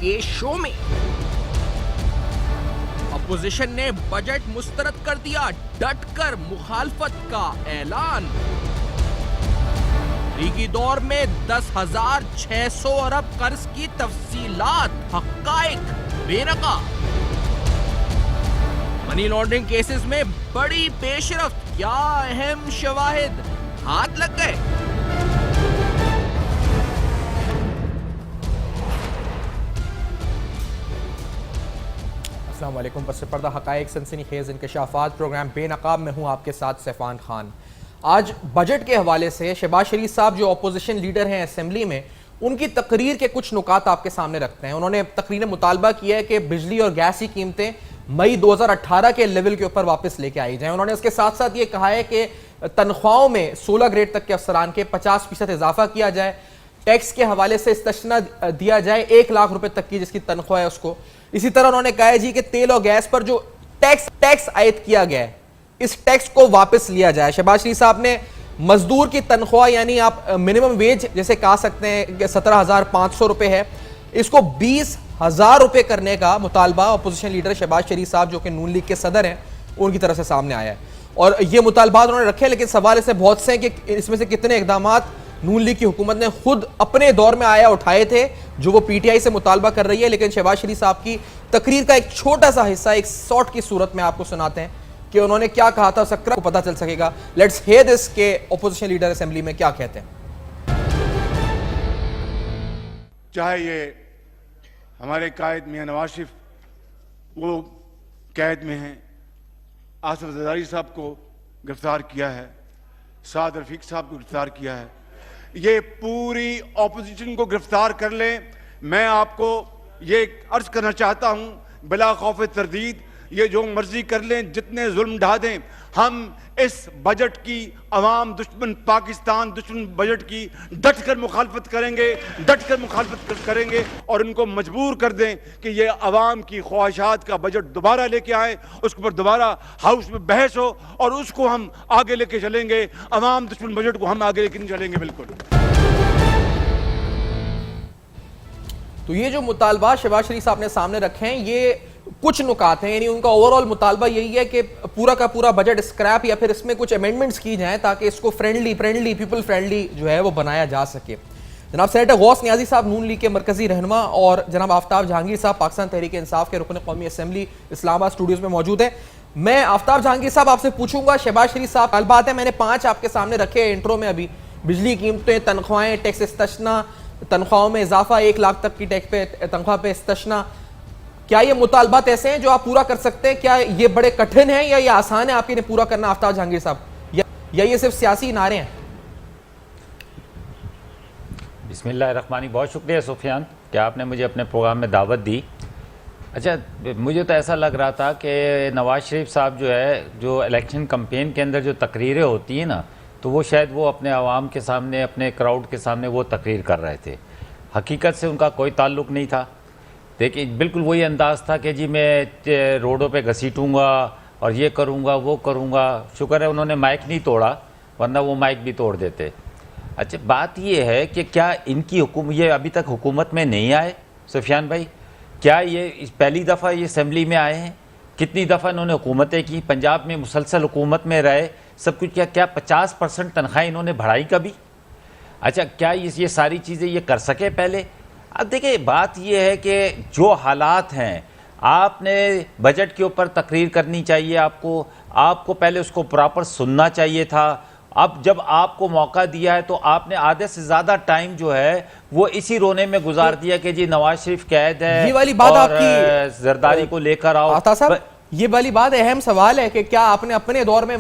के शो में। अपोजिशन ने बजट मुस्तरद कर दिया, डटकर मुखालफत का ऐलान। लीगी दौर में 10,600 अरब कर्ज की तफसीलात, हक्काइक बेनकाब। मनी लॉन्ड्रिंग केसेस में बड़ी पेशरफ्त, क्या अहम शवाहिद हाथ लग गए। अस्सलाम वालेकुम। पस पर्दा हक़ाइक़ सनसनीखेज़ इंकशाफ़ात प्रोग्राम बेनकाब में हूँ आपके साथ सैफ़ान खान। आज बजट के हवाले से शहबाज शरीफ साहब जो अपोजिशन लीडर हैं असेंबली में, उनकी तकरीर के कुछ नुकात आपके सामने रखते हैं। उन्होंने तकरीर में मुतालबा किया है कि बिजली और गैस की कीमतें मई 2018 के लेवल के ऊपर वापस लेके आई जाएं। उन्होंने इसके साथ साथ ये कहा है कि तनख्वाहों में 16 ग्रेड तक के अफसरान के 50% इजाफा किया जाए, टैक्स के हवाले से इस्तिस्ना दिया जाए 1 लाख रुपए तक की जिसकी तनख्वाह है उसको। इसी तरह उन्होंने कहा है जी कि तेल और गैस पर जो टैक्स आयद किया गया है, इस टैक्स को वापस लिया जाए। शहबाज शरीफ साहब ने मजदूर की तनख्वाह यानी आप मिनिमम वेज जैसे कह सकते हैं कि 17,500 रुपए है, इसको 20,000 रुपए करने का मुतालबा अपोजिशन लीडर शहबाज शरीफ साहब जो कि नून लीग के सदर हैं उनकी तरफ से सामने आया है। और ये मुतालबात उन्होंने रखे, लेकिन सवाल इससे बहुत से हैं कि इसमें से कितने इकदामात नून लीग की हुकूमत ने खुद अपने दौर में आया उठाए थे जो वो पीटीआई से मुतालबा कर रही है। लेकिन शहबाज शरीफ साहब की तकरीर का एक छोटा सा हिस्सा एक शॉर्ट की सूरत में आपको सुनाते हैं कि उन्होंने क्या कहा था, सकरा को पता चल सकेगा। लेट्स हियर दिस के अपोजिशन लीडर असेंबली में क्या कहते हैं। चाहे ये हमारे कायद मियां नवाज शरीफ वो कैद में हैं, आसिफ जरदारी साहब को गिरफ्तार किया है, साद रफीक साहब को गिरफ्तार किया है, ये पूरी ऑपोजिशन को गिरफ्तार कर लें। मैं आपको ये अर्ज करना चाहता हूं बिला खौफ तरदीद, ये जो मर्जी कर लें, जितने जुल्म ढा दें, हम इस बजट की अवाम दुश्मन पाकिस्तान दुश्मन बजट की डट कर मुखालफत करेंगे और उनको मजबूर कर दें कि ये अवाम की ख्वाहिशात का बजट दोबारा लेके आए, उसके ऊपर दोबारा हाउस में बहस हो और उसको हम आगे लेके चलेंगे। अवाम दुश्मन बजट को हम आगे लेके नहीं चलेंगे बिल्कुल। तो ये जो मुतालबा शहबाज शरीफ साहब ने सामने रखे हैं, ये कुछ नुकात हैं, यानी उनका ओवरऑल मुतालबा यही है कि पूरा का पूरा बजट स्क्रैप या फिर इसमें कुछ अमेंडमेंट्स की जाएं ताकि इसको पीपल फ्रेंडली जो है वो बनाया जा सके। जनाब सेनेटर गौस नियाजी साहब नून लीग के मरकजी रहनुमा और जनाब आफ्ताब जहांगीर साहब पाकिस्तान तहरीक इंसाफ के रुकन कौमी असेंबली इस्लामाबाद स्टूडियोज में मौजूद हैं। मैं आफ्ताब जहांगीर साहब आपसे पूछूंगा, शहबाज शरीफ साहब बात है, मैंने 5 आपके सामने रखे इंट्रो में अभी, बिजली कीमतें, तनख्वाहें, टैक्स इस्तिस्ना, तनख्वाहों में इजाफा, 1 लाख तक की टैक्स पे तनख्वाह पे इस्तिस्ना। क्या ये मुतालबात ऐसे हैं जो आप पूरा कर सकते हैं? क्या ये बड़े कठिन हैं या ये आसान है आपके लिए पूरा करना आफ्ताब जहांगीर साहब, या ये सिर्फ सियासी नारे हैं? बिस्मिल्लाहिर्रहमानिर्रहीम। बहुत शुक्रिया सुफियान कि आपने मुझे अपने प्रोग्राम में दावत दी। अच्छा, मुझे तो ऐसा लग रहा था कि नवाज़ शरीफ साहब जो है, जो इलेक्शन कैंपेन के अंदर जो तकरीरें होती हैं ना, तो वो शायद वो अपने आवाम के सामने, अपने क्राउड के सामने वो तकरीर कर रहे थे। हकीकत से उनका कोई ताल्लुक़ नहीं था। देखिए, बिल्कुल वही अंदाज़ था कि जी मैं रोडों पे घसीटूँगा और ये करूँगा वो करूँगा। शुक्र है उन्होंने माइक नहीं तोड़ा, वरना वो माइक भी तोड़ देते। अच्छा, बात ये है कि क्या इनकी ये अभी तक हुकूमत में नहीं आए सुफियान भाई? क्या ये पहली दफ़ा ये असेंबली में आए हैं? कितनी दफ़ा इन्होंने हुकूमतें की, पंजाब में मुसलसल हुकूमत में रहे, सब कुछ। क्या 50% तनख्वाह इन्होंने बढ़ाई कभी? अच्छा, क्या ये सारी चीज़ें ये कर सके पहले? अब देखिए, बात यह है कि जो हालात हैं, आपने बजट के ऊपर तकरीर करनी चाहिए, आपको पहले उसको प्रॉपर सुनना चाहिए था। अब जब आपको मौका दिया है तो आपने आधे से ज़्यादा टाइम जो है वो इसी रोने में गुजार दिया कि जी नवाज शरीफ कैद है, ये वाली बात और आपकी जरदारी को लेकर आओ। ये वाली बात अहम सवाल है कि क्या आपने अपने दौर में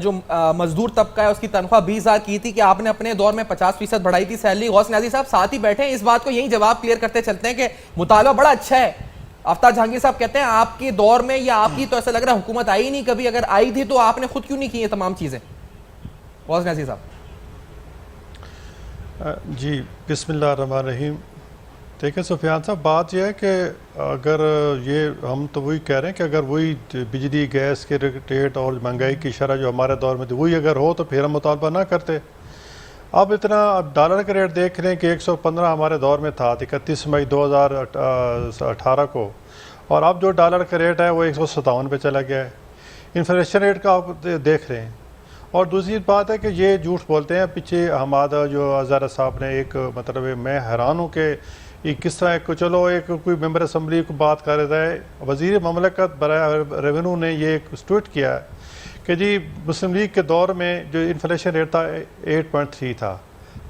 जो मजदूर तबका है उसकी तनख्वाह 20,000 की थी, कि आपने अपने दौर में 50% बढ़ाई थी सैलरी? गौस नियाजी साहब साथ ही बैठे हैं, इस बात को यही जवाब क्लियर करते चलते हैं कि मुतालबा बड़ा अच्छा है। आफ्ताब जहांगीर साहब कहते हैं आपके दौर में या आपकी तो ऐसा लग रहा है हुकूमत आई नहीं कभी, अगर आई थी तो आपने खुद क्यों नहीं की ये तमाम चीजें? गौस नियाजी साहब। जी बिस्मिल्लाहिर्रहमानिर्रहीम। देखिए सुफियान साहब, बात यह है कि अगर ये हम तो वही कह रहे हैं कि अगर वही बिजली गैस के रेट और महंगाई की शरह जो हमारे दौर में थी वही अगर हो तो फिर हम मुतालबा ना करते। अब इतना डॉलर का रेट देख रहे हैं कि 115 हमारे दौर में था 31 मई 2018 को, और अब जो डॉलर का रेट है वो 157 पे चला गया है। इन्फ्लेशन रेट का आप देख रहे हैं। और दूसरी बात है कि ये झूठ बोलते हैं। पीछे हमारा जो हज़ारा साहब ने एक मतलब मैं हैरान हूँ कि किस तरह को, चलो एक कोई मेंबर असम्बली को बात कर रहा है, वज़ीर ममलकत बराए रेवेन्यू ने ये एक ट्वीट किया है कि जी मुस्लिम लीग के दौर में जो इन्फ्लेशन रेट था 8.3 था,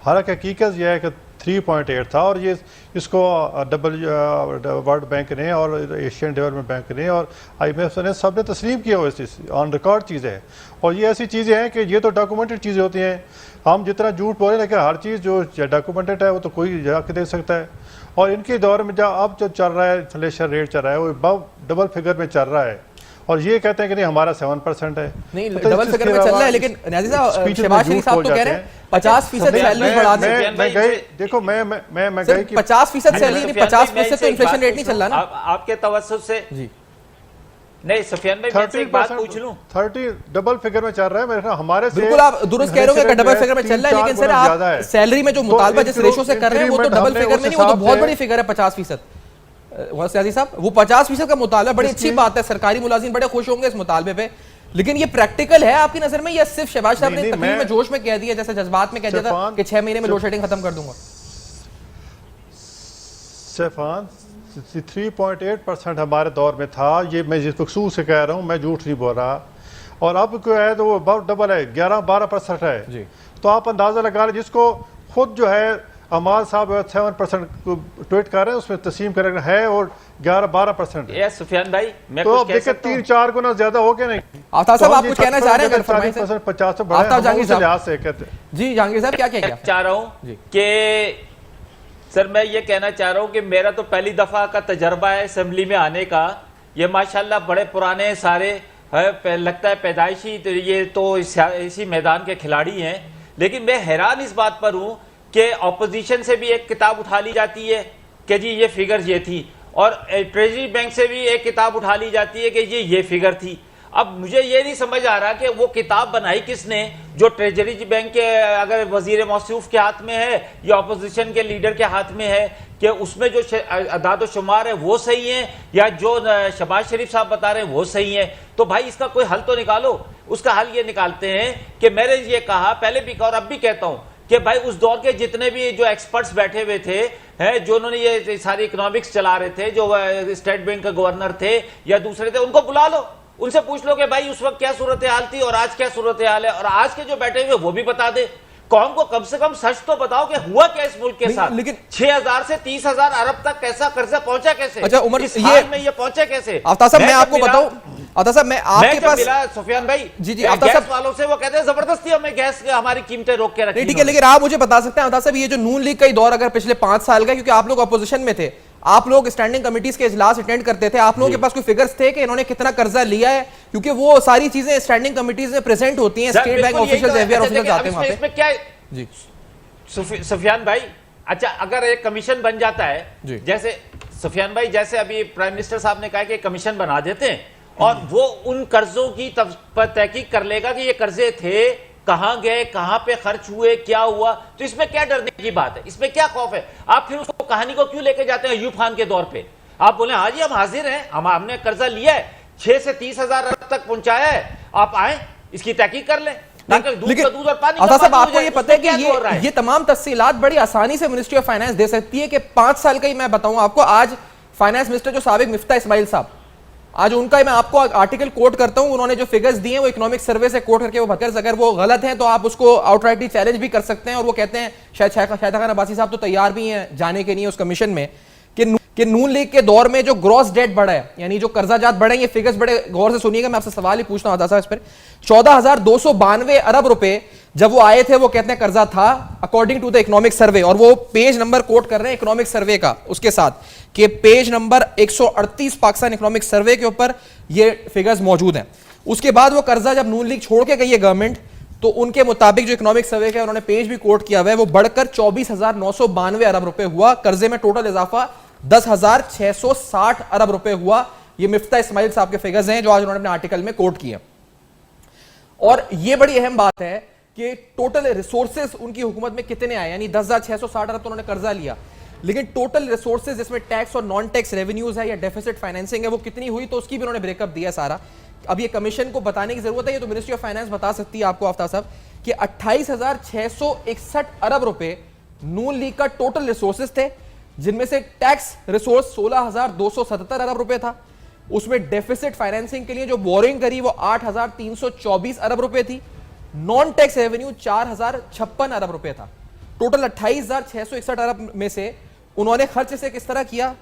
हालांकि हकीकत यह है कि 3.8 था, और ये इसको वर्ल्ड बैंक ने और एशियन डेवलपमेंट बैंक ने और IMF ने सब ने तस्लीम किया हुआ, ऑन रिकॉर्ड चीज़ें हैं। और ये ऐसी चीज़ें हैं कि ये तो डॉक्यूमेंटेड चीज़ें होती हैं। हम जितना झूठ बोले लेकिन हर चीज़ जो डॉक्यूमेंटेड है वो तो कोई जाके दे सकता है। और इनके दौर में जब अब जो चल रहा है इन्फ्लेशन रेट चल रहा है वो डबल फिगर में चल रहा है, और ये कहते हैं कि नहीं हमारा 7% है। नहीं, डबल फिगर में चल रहा है, लेकिन नाज़िर साहब, शहबाज शरीफ साहब तो कह रहे हैं 50% सैलरी बढ़ा दें। मैं गए, देखो मैं गए कि 50% सैलरी नहीं, 50% तो इन्फ्लेशन रेट नहीं चल रहा ना आपके तवज्जुह से जी। नहीं सुफियान भाई, मैं एक बात पूछ लूं, 30 डबल फिगर में चल रहा है मेरे ख्याल हमारे से। बिल्कुल आप दुरुस्त कह रहे हो कि डबल फिगर में चल रहा है, लेकिन सर आप सैलरी में जो मुतालबा जिस रेशो से कर रहे हैं वो तो डबल फिगर में नहीं, वो तो बहुत बड़ी फिगर है 50%। सियासी साहब, वो 50% का मुतालबा बड़ी अच्छी बात है, सरकारी मुलाजिम बड़े खुश होंगे इस मुतालबे पे, लेकिन ये प्रैक्टिकल है आपकी नजर में या सिर्फ शहबाज साहब ने तकरीर में जोश में कह दिया, जैसे जज्बात में कह दिया था कि 6 महीने में लोड शेडिंग खत्म कर दूंगा? सैफान 3.8% हमारे दौर में था, ये मैं जिस खसूस से कह रहा हूँ, मैं झूठ नहीं बोल रहा। और अब क्यों है तो वो बहुत डबल है, 11-12% है जी। तो आप अंदाजा लगा लें, जिसको खुद जो है अमाल साहब 7% ट्वीट कर रहे हैं उसमें तस्लीम कर रहे हैं और 11-12% है। सुफियान भाई मैं तो अब देखिए 3-4 गुना ज्यादा हो गया नहीं। आफ्ताब साहब आप कुछ कहना चाह रहे हैं? 50 से बढ़ा है जहांगीर लिहाज से कहते हैं जी। जहांगीर साहब क्या कह चाह रहा हूँ कि सर मैं ये कहना चाह रहा हूँ कि मेरा तो पहली दफा का तजर्बा है असेंबली में आने का। ये माशाल्लाह बड़े पुराने सारे है, लगता है पैदाइशी, तो ये तो इसी मैदान के खिलाड़ी हैं। लेकिन मैं हैरान इस बात पर हूँ कि ऑपोजिशन से भी एक किताब उठा ली जाती है कि जी ये फिगर ये थी, और ट्रेजरी बैंक से भी एक किताब उठा ली जाती है कि ये फिगर थी। अब मुझे ये नहीं समझ आ रहा कि वो किताब बनाई किसने, जो ट्रेजरी बैंक के अगर वजीर मौसूफ के हाथ में है या अपोजिशन के लीडर के हाथ में है, कि उसमें जो अदाद शुमार है वो सही है या जो शहबाज शरीफ साहब बता रहे हैं वो सही है। तो भाई इसका कोई हल तो निकालो। उसका हल ये निकालते हैं कि मैंने ये कहा पहले भी और अब भी कहता हूं कि भाई उस दौर के जितने भी जो एक्सपर्ट्स बैठे हुए थे हैं, जो उन्होंने ये सारी इकोनॉमिक्स चला रहे थे, जो स्टेट बैंक के गवर्नर थे या दूसरे थे, उनको बुला लो, उनसे पूछ लो कि भाई उस वक्त क्या सूरत हाल थी और आज क्या सूरत हाल है, और आज के जो बैठे हुए वो भी बता दे। कौम को कम से कम सच तो बताओ कि हुआ क्या इस मुल्क के साथ। लेकिन 6,000 से 30,000 अरब तक कैसा कर्जा पहुंचा कैसे? अच्छा उमर, इस हाल में ये पहुंचे कैसे? आफ्ताब साहब मैं आपको बताऊं, आफ्ताब साहब मैं आपके पास मिला सुफियान भाई जी आफ्ताब साहब वालों से, वो कहते हैं जबरदस्ती हमें गैस हमारी कीमतें रोक के रखी। ठीक है, लेकिन आप मुझे बता सकते हैं आफ्ताब साहब, ये जो नून लीग का दौर अगर पिछले 5 साल का, क्योंकि आप लोग अपोजिशन में थे, आप लोग स्टैंडिंग कमेटीज के इजलास अटेंड करते थे, आप लोगों के पास कोई फिगर्स थे कि इन्होंने कितना कर्जा लिया है? क्योंकि वो सारी चीजें स्टैंडिंग कमेटीज में प्रेजेंट होती हैं, state bank officials, FBR officials जाते हैं वहां पे। इसमें क्या जी सुफियान भाई, अच्छा अगर एक कमीशन बन जाता है, जैसे सुफियान भाई जैसे अभी प्राइम मिनिस्टर साहब ने कहा कि कमीशन बना देते हैं और वो उन कर्जों की तहकीक कर लेगा कि ये कर्जे थे, कहां गए, कहां पे खर्च हुए, क्या हुआ, तो इसमें क्या डरने की बात है? इसमें क्या खौफ है? आप फिर उसको कहानी को क्यों लेके जाते हैं अयूब खान के दौर पे? आप बोले हाँ जी हम हाजिर हैं, हमने कर्जा लिया है, 6 से 30,000 अरब तक पहुंचाया है, आप आए इसकी तहकीक कर लें। लेकिन आपको ये पता है कि ये तमाम तफसीलात बड़ी आसानी से मिनिस्ट्री ऑफ फाइनेंस दे सकती है कि 5 साल का ही मैं बताऊं आपको, आज फाइनेंस मिनिस्टर जो साबिक मिफ्ता इस्माइल साहब, आज उनका मैं आपको आर्टिकल कोट करता हूं, उन्होंने जो फिगर्स दिए हैं वो इकोनॉमिक सर्वे से कोट करके, वो फिगर्स अगर वो गलत हैं तो आप उसको आउटराइटली चैलेंज भी कर सकते हैं, और वो कहते हैं शायद खान अब्बासी साहब तो तैयार भी हैं जाने के लिए उस कमीशन में, कि नून लीग के दौर में जो ग्रॉस डेट बढ़ा है, यानी जो कर्जाजात बढ़े, ये फिगर्स बड़े गौर से सुनिएगा, मैं आपसे सवाल ही पूछता हूं इस पर। 14,292 अरब रुपए जब वो आए थे, वो कहते हैं कर्जा था according to the economic survey, और वो पेज नंबर कोट कर रहे हैं इकोनॉमिक सर्वे का उसके साथ, कि page number 138 Pakistan economic survey के ऊपर ये फिगर्स मौजूद हैं। उसके बाद वो कर्जा जब नून लीग छोड़ के गई है गवर्नमेंट, तो उनके मुताबिक जो इकोनॉमिक सर्वे का उन्होंने पेज भी कोट किया हुआ है, वो बढ़कर 24,992 अरब रुपए हुआ। कर्जे में टोटल इजाफा 10,660 अरब रुपए हुआ। ये मिफ्ता इस्माइल साहब के फिगर्स हैं जो आज उन्होंने अपने आर्टिकल में कोट किए। और ये बड़ी अहम बात है कि टोटल रिसोर्सेज उनकी हुकूमत में कितने आए, यानी 10,660 अरब तो उन्होंने कर्जा लिया, लेकिन टोटल रिसोर्सेज जिसमें टैक्स और नॉन टैक्स रेवेन्यूज है या डेफिसिट फाइनेंसिंग है वो कितनी हुई, तो उसकी भी उन्होंने ब्रेकअप दिया सारा। अब ये कमीशन को बताने की जरूरत है, ये तो मिनिस्ट्री ऑफ फाइनेंस बता सकती है आपको आफ्ताब साहब, कि 28,661 अरब रुपए नून लीग का टोटल रिसोर्सेज थे, जिनमें से टैक्स रिसोर्स 16,277 अरब रुपए था। उसमें डेफिसिट फाइनेंसिंग के लिए जो बोरिंग करी वो 8,324 अरब रुपए थी। नॉन टैक्स रेवेन्यू 4,056 अरब रुपए था। टोटल 28,661 अरब में से उन्होंने खर्च से किस तरह किया,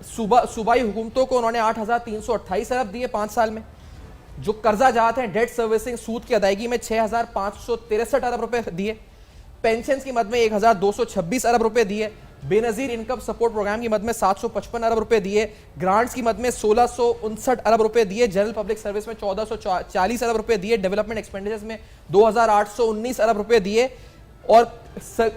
सूबाई हुकूमतों को उन्होंने 8,328 अरब दिए 5 साल में। जो कर्जा जाते हैं डेट सर्विसिंग सूद की अदायगी में 6,563 अरब रुपए दिए। पेंशन की मद में 1,226 अरब रुपए दिए। बेनजीर इनकम सपोर्ट प्रोग्राम की मद में 755 अरब रुपए दिए। ग्रांट्स की मद में 1659 अरब रुपए दिए। जनरल पब्लिक सर्विस में 1440 अरब रुपए दिए। डेवलपमेंट एक्सपेंडिचर्स में 2,819 अरब रुपए दिए और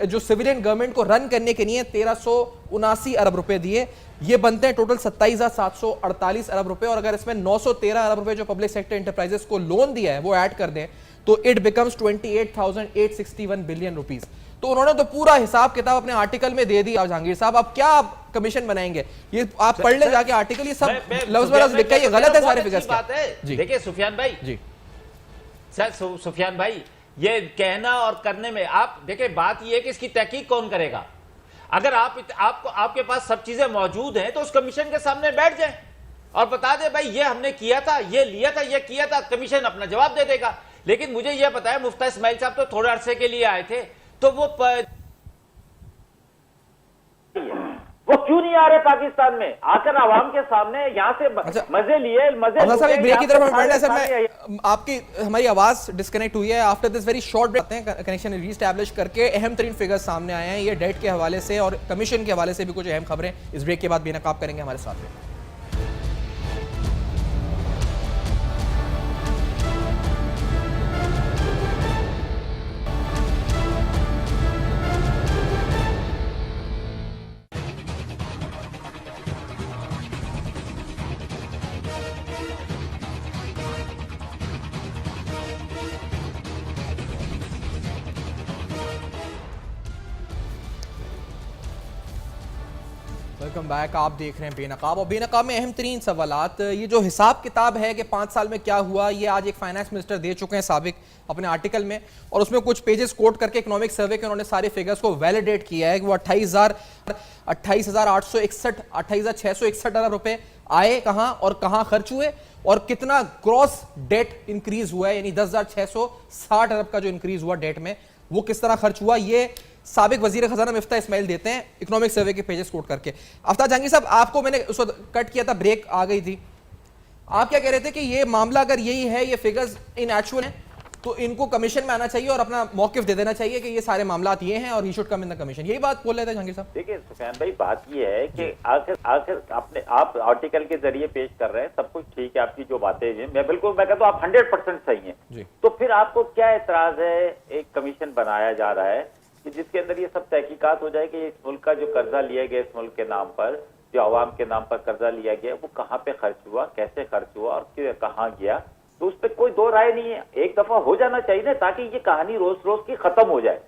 जो सिविलियन गवर्नमेंट को रन करने के लिए 1,379 अरब रुपए दिए। ये बनते हैं टोटल 27,748 अरब रुपए। और अगर इसमें 913 अरब रुपए जो पब्लिक सेक्टर एंटरप्राइजेस को लोन दिया है वो ऐड कर दें तो इट बिकम्स 28,861 बिलियन रुपीस। तो उन्होंने तो पूरा हिसाब किताब अपने आर्टिकल में दे दिया। जहांगीर साहब अब क्या आप कमीशन बनाएंगे, ये आप पढ़ ले जाके आर्टिकल, ये सब लफ्ज बलफ्ज लिखा है, ये गलत है सारे फिगर्स। बात है देखिए सुफियान भाई जी, सर सुफियान भाई, ये कहना और करने में आप देखिए, बात ये है कि इसकी तहकीक कौन करेगा। अगर आपके पास सब चीजें मौजूद हैं तो उस कमीशन के सामने बैठ जाए और बता दे भाई ये हमने किया था, ये लिया था, ये किया था, कमीशन अपना जवाब दे देगा। लेकिन मुझे यह पता है मुफ्ती इस्माइल साहब तो थोड़े अरसे के लिए आए थे, तो वो क्यों नहीं आ रहे पाकिस्तान में, आकर आवाम के सामने यहाँ से मजे लिए मजे ब्रेक की तरफ बढ़ना है सर। मैं आपकी हमारी आवाज डिस्कनेक्ट हुई है। After this very short break connection reestablish करके अहम तरीन फिगर्स सामने आए हैं, ये डेट के हवाले से और कमीशन के हवाले से भी कुछ अहम खबरें इस ब्रेक के बाद बेनकाब करेंगे हमारे साथ में। Welcome back. आप देख रहे हैं बेनकाब, और बेनकाब में अहम तरीन सवालात, ये जो हिसाब किताब है कि 5 साल में क्या हुआ, ये आज एक फाइनेंस मिनिस्टर दे चुके हैं साबिक अपने आर्टिकल में, और उसमें कुछ पेजेस कोट करके इकोनॉमिक सर्वे के उन्होंने सारे फिगर्स को वैलिडेट किया है कि वो 28,661 अरब रुपए आए कहां और कहां खर्च हुए, और कितना ग्रॉस डेट इंक्रीज हुआ है, यानी 10,660 अरब का जो इंक्रीज हुआ डेट में वो किस तरह खर्च हुआ, ये साबिक वजीर खजाना मिफ्ता इस्माइल देते हैं इकोनॉमिक सर्वे के पेजेस कोट करके। आफ्ताब जहांगीर साहब, आपको मैंने उस वक्त कट किया था, ब्रेक आ गई थी, आप क्या कह रहे थे कि ये मामला अगर यही है, ये फिगर्स इन एक्चुअल है, तो इनको कमीशन में आना चाहिए और अपना मौकिफ दे देना चाहिए कि ये सारे मामलात ये हैं और he should come in the commission, यही बात बोल रहे थे जहांगीर साहब? देखिए सुफियान भाई, बात ये है कि आखिर आप आर्टिकल के जरिए पेश कर रहे हैं, सब कुछ ठीक है, आपकी जो बातें हैं मैं कहता हूँ आप 100% सही हैं। तो फिर आपको क्या एतराज है, एक कमीशन बनाया जा रहा है कि जिसके अंदर ये सब तहकीकात हो जाए कि इस मुल्क का जो कर्जा लिया गया, इस मुल्क के नाम पर जो आवाम के नाम पर कर्जा लिया गया, वो कहाँ पे खर्च हुआ, कैसे खर्च हुआ और कहाँ गया, तो उस पर कोई दो राय नहीं है। एक दफा हो जाना चाहिए ना, ताकि ये कहानी रोज रोज की खत्म हो जाए,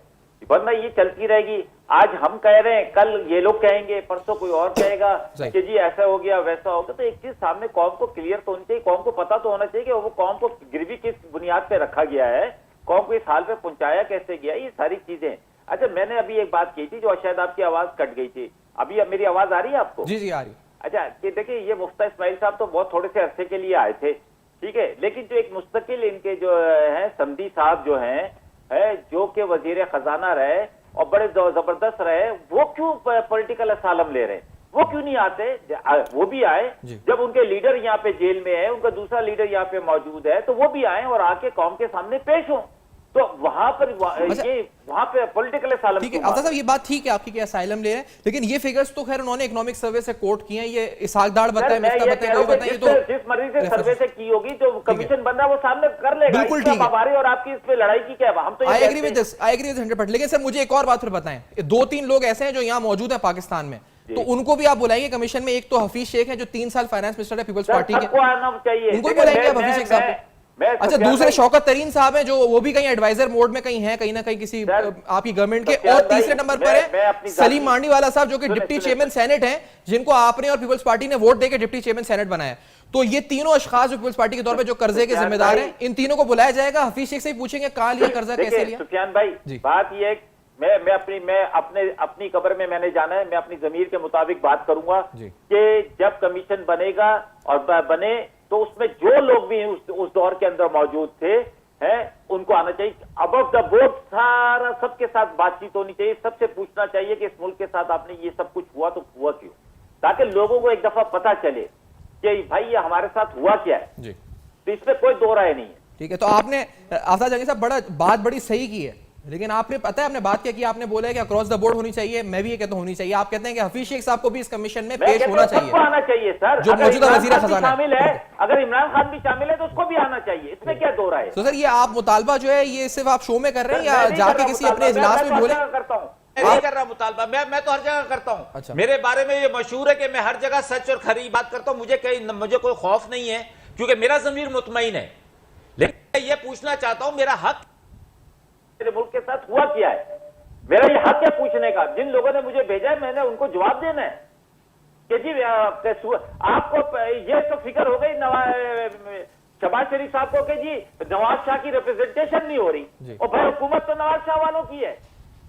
वरना ये चलती रहेगी। आज हम कह रहे हैं, कल ये लोग कहेंगे, परसों कोई और कहेगा कि जी ऐसा हो गया वैसा हो गया। तो एक चीज सामने कौम को क्लियर तो होनी चाहिए, कौम को पता तो होना चाहिए कि वो कौम को गिरवी किस बुनियाद पे रखा गया है, कौम को इस हाल पे पहुंचाया कैसे गया, ये सारी चीजें। अच्छा, मैंने अभी एक बात की थी जो शायद आपकी आवाज कट गई थी, अभी अब मेरी आवाज आ रही है आपको? जी जी आ रही। अच्छा, कि देखिए ये मुफ्ती इस्माइल साहब तो बहुत थोड़े से अरसे के लिए आए थे, ठीक है, लेकिन जो एक मुस्तकिल इनके जो है समदी साहब जो हैं, जो कि वजीर खजाना रहे और बड़े जबरदस्त रहे, वो क्यों पॉलिटिकल असालम ले रहे हैं? वो क्यों नहीं आते? वो भी आए, जब उनके लीडर यहाँ पे जेल में है, उनका दूसरा लीडर यहाँ पे मौजूद है, तो वो भी आए और आके कौम के सामने पेश हो। तो वहां पर वहां पे पॉलिटिकल असाइलम, ठीक है आफ्ताब साहब, ये बात ठीक है आपकी कि असाइलम ले रहे हैं, लेकिन ये फिगर्स तो खैर उन्होंने इकोनॉमिक सर्वे से कोट किए हैं, ये इसहाकदार बताए, मिफ्ता बताए, कोई बताइए, तो जिस मर्जी से सर्वे से की होगी जो कमीशन बन रहा है वो सामने कर लेगा। बिल्कुल ठीक है, हमारी और आपकी इस पे लड़ाई की क्या है, हम तो आई एग्री विद दिस 100%। लेकिन सर मुझे एक और बात फिर बताएं, 2-3 लोग ऐसे हैं जो यहाँ मौजूद है पाकिस्तान में, तो उनको भी आप बुलाएंगे कमीशन में? एक तो हफीज शेख है जो 3 साल फाइनेंस मिनिस्टर है पीपल्स पार्टी के, आना चाहिए, उनको बुलाएंगे आप हफीज शेख साहब? अच्छा, दूसरे शौकत तरीन साहब हैं जो वो भी कहीं एडवाइजर मोड में कहीं हैं, कहीं ना कहीं किसी आपकी गवर्नमेंट के। और तीसरे नंबर पर है सलीम मांडीवाला साहब जो कि डिप्टी चेयरमैन सेनेट हैं, जिनको आपने और पीपल्स पार्टी ने वोट देकर डिप्टी चेयरमैन सेनेट बनाया। तो ये तीनों अशखास जो पीपल्स पार्टी के तौर पे जो कर्जे के जिम्मेदार हैं, इन तीनों को बुलाया जाएगा। हफीज शेख से ही पूछेंगे कहां लिया कर्जा, कैसे लिया। सुफियान भाई, बात ये मैं अपनी कब्र में मैंने जाना है, मैं अपनी जमीर के मुताबिक बात करूंगा कि जब कमीशन बनेगा और बने तो उसमें जो लोग भी उस दौर के अंदर मौजूद थे हैं, उनको आना चाहिए। अबव द बोर्ड सारा सबके साथ बातचीत होनी चाहिए, सबसे पूछना चाहिए कि इस मुल्क के साथ आपने ये सब कुछ हुआ तो हुआ क्यों, ताकि लोगों को एक दफा पता चले कि भाई ये हमारे साथ हुआ क्या है जी। तो इसमें कोई दो राय नहीं है। ठीक है, तो आपने आफ्ताब जहांगीर साहब बात बड़ी सही की है, लेकिन आपने पता है आपने बात क्या की, आपने बोला है कि अक्रॉस द बोर्ड होनी चाहिए। मैं भी ये कहता हूं होनी चाहिए। आप कहते हैं कि हफीज शेख साहब को भी इस कमीशन में पेश होना चाहिए, आना चाहिए सर, जो मौजूदा वजीर खजाना शामिल है। अगर इमरान खान भी शामिल है तो उसको भी आना चाहिए, इसमें क्या दो राय है। तो सर ये आप मुतालबा जो है ये सिर्फ आप शो में कर रहे हैं या जाके किसी अपने इजलास में बोले? करता हूँ, नहीं कर रहा मुतालबा, मैं तो हर जगह करता हूं। अच्छा। मेरे बारे में ये मशहूर है कि मैं हर जगह सच और खरी बात करता हूं। मुझे कोई खौफ नहीं है, क्योंकि मेरा ज़मीर मुतमईन है। लेकिन ये पूछना चाहता हूं, मेरा हक मेरे मुल्क के साथ हुआ क्या है, मेरा ये हक है पूछने का। जिन लोगों ने मुझे भेजा है मैंने उनको जवाब देना है कि जी आपको ये तो फिक्र हो गई शहबाज शरीफ साहब को कि जी नवाज शाह की रिप्रेजेंटेशन नहीं हो रही, और भाई हुकूमत तो नवाज शाह वालों की है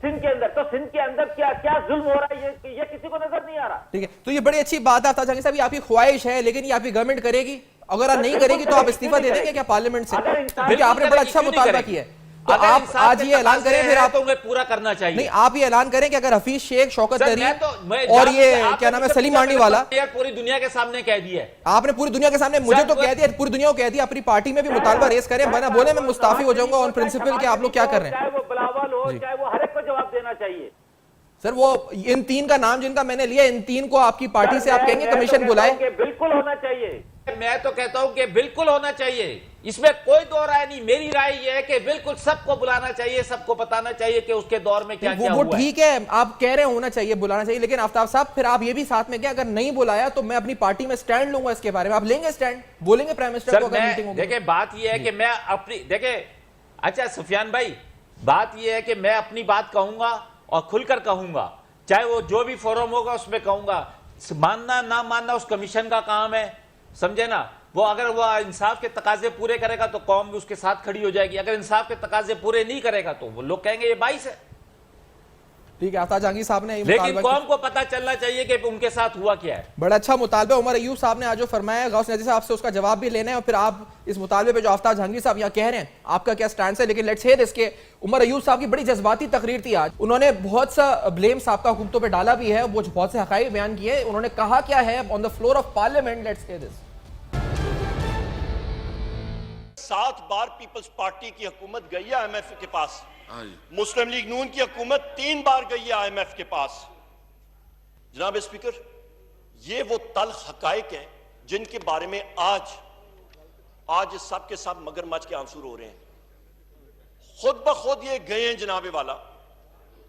सिंध के अंदर, तो सिंध के अंदर क्या क्या जुल्म हो रहा है ये किसी को नजर नहीं आ रहा। ठीक है, तो ये बड़ी अच्छी बात है आफ्ताब जहांगीर साहब, ये आपकी ख्वाहिश है, लेकिन ये आपकी गवर्नमेंट करेगी? अगर आप नहीं करेगी तो आप इस्तीफा दे देंगे क्या पार्लियामेंट से? क्योंकि आपने बड़ा अच्छा मुतालबा किया है। तो आप आज ये ऐलान करें, फिर आप पूरा करना चाहिए। नहीं, आप ये ऐलान करें कि अगर हफीज शेख, शौकत तरीन और ये क्या नाम है सलीम मांडीवाला, पूरी दुनिया के सामने कह दिया, आपने पूरी दुनिया के सामने, मुझे तो कह दिया, पूरी दुनिया को कह दिया, अपनी पार्टी में भी मुतालबा रेस करें, बना बोले मैं मुस्ताफी हो जाऊंगा ऑन प्रिंसिपल कि आप लोग क्या कर रहे हैं। चाहे वो बिलावल हो, चाहे वो हर एक को जवाब देना चाहिए। सर वो इन तीन का नाम जिनका मैंने लिया, इन तीन को आपकी पार्टी से आप कहेंगे कमीशन बुलाए? बिल्कुल होना चाहिए। मैं तो कहता हूं कि बिल्कुल होना चाहिए, इसमें कोई दो राय नहीं। मेरी राय यह है कि बिल्कुल सबको बुलाना चाहिए, सबको बताना चाहिए कि उसके दौर में क्या क्या हुआ। वो ठीक है, आप कह रहे हैं होना चाहिए, बुलाना चाहिए, लेकिन आफ्ताब साहब फिर आप ये भी साथ में क्या, अगर नहीं बुलाया तो मैं अपनी पार्टी में स्टैंड लूंगा इसके बारे में। आप लेंगे स्टैंड, बोलेंगे प्राइम मिनिस्टर को अगर मीटिंग होगी? देखिए बात यह है कि मैं अपनी अच्छा सुफियान भाई, बात यह है कि मैं अपनी बात कहूंगा और खुलकर कहूंगा, चाहे वो जो भी फोरम होगा उसमें कहूंगा। मानना ना मानना उस कमीशन का काम है, समझे ना। वो अगर वो इंसाफ के तकाजे पूरे करेगा तो कौम भी उसके साथ खड़ी हो जाएगी, अगर इंसाफ के तकाजे पूरे नहीं करेगा तो वो लोग कहेंगे ये 22 है। ठीक है, आफ्ताब जहांगीर साहब ने, लेकिन कौम को पता चलना चाहिए कि उनके साथ हुआ क्या है। बड़ा अच्छा मुतालबा उमर अयूब साहब ने आज जो फरमाया, गौस नज़ीर साहब से उसका जवाब भी लेना है, और फिर आप इस मुतालबे पे जो आफ्ताब जहांगीर साहब यहाँ कह रहे हैं आपका क्या स्टैंड है। लेकिन लेट्स हियर दिस के उमर अयूब साहब की बड़ी जज्बाती तकरीर थी आज, उन्होंने बहुत सा ब्लेम साहब हुकूमतों पर डाला भी है, वो बहुत से हकाइक बयान किए। उन्होंने कहा क्या है on the floor of parliament, let's hear this. 7 बार पीपल्स पार्टी की हुकूमत गई है IMF के पास, मुस्लिम लीग नून की हुकूमत 3 बार गई है IMF के पास। जनाब स्पीकर, ये वो तल्ख हकायक है जिनके बारे में आज सब के सब मगरमच्छ के आंसू रो रहे हैं। खुद ब खुद ये गए हैं जनाबे वाला,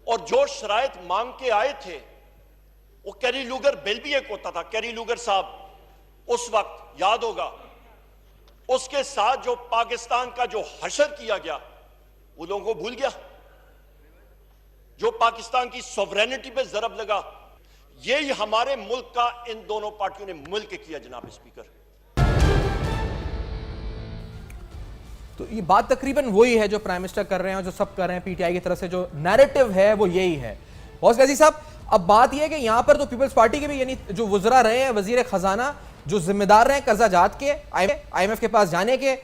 और जो शराइत मांग के आए थे वो कैरी लूगर बिल भी एक होता था। कैरी लूगर साहब उस वक्त याद होगा, उसके साथ जो पाकिस्तान का जो हशर किया गया वो लोगों को भूल गया, जो पाकिस्तान की सॉवरेनिटी पे जरब लगा, यही हमारे मुल्क का इन दोनों पार्टियों ने मिलकर किया जनाब स्पीकर। तो ये बात तकरीबन वही है जो प्राइम मिनिस्टर कर रहे हैं और जो सब कर रहे हैं पीटीआई की तरफ से, जो नैरेटिव है वो यही है। गौस नज़ीर साहब, अब बात यह है कि यहां पर तो पीपल्स पार्टी के भी यानी जो वज़रा रहे हैं, वजीर खजाना जो जिम्मेदार रहे कर्जा जात के, IMF के पास जाने के,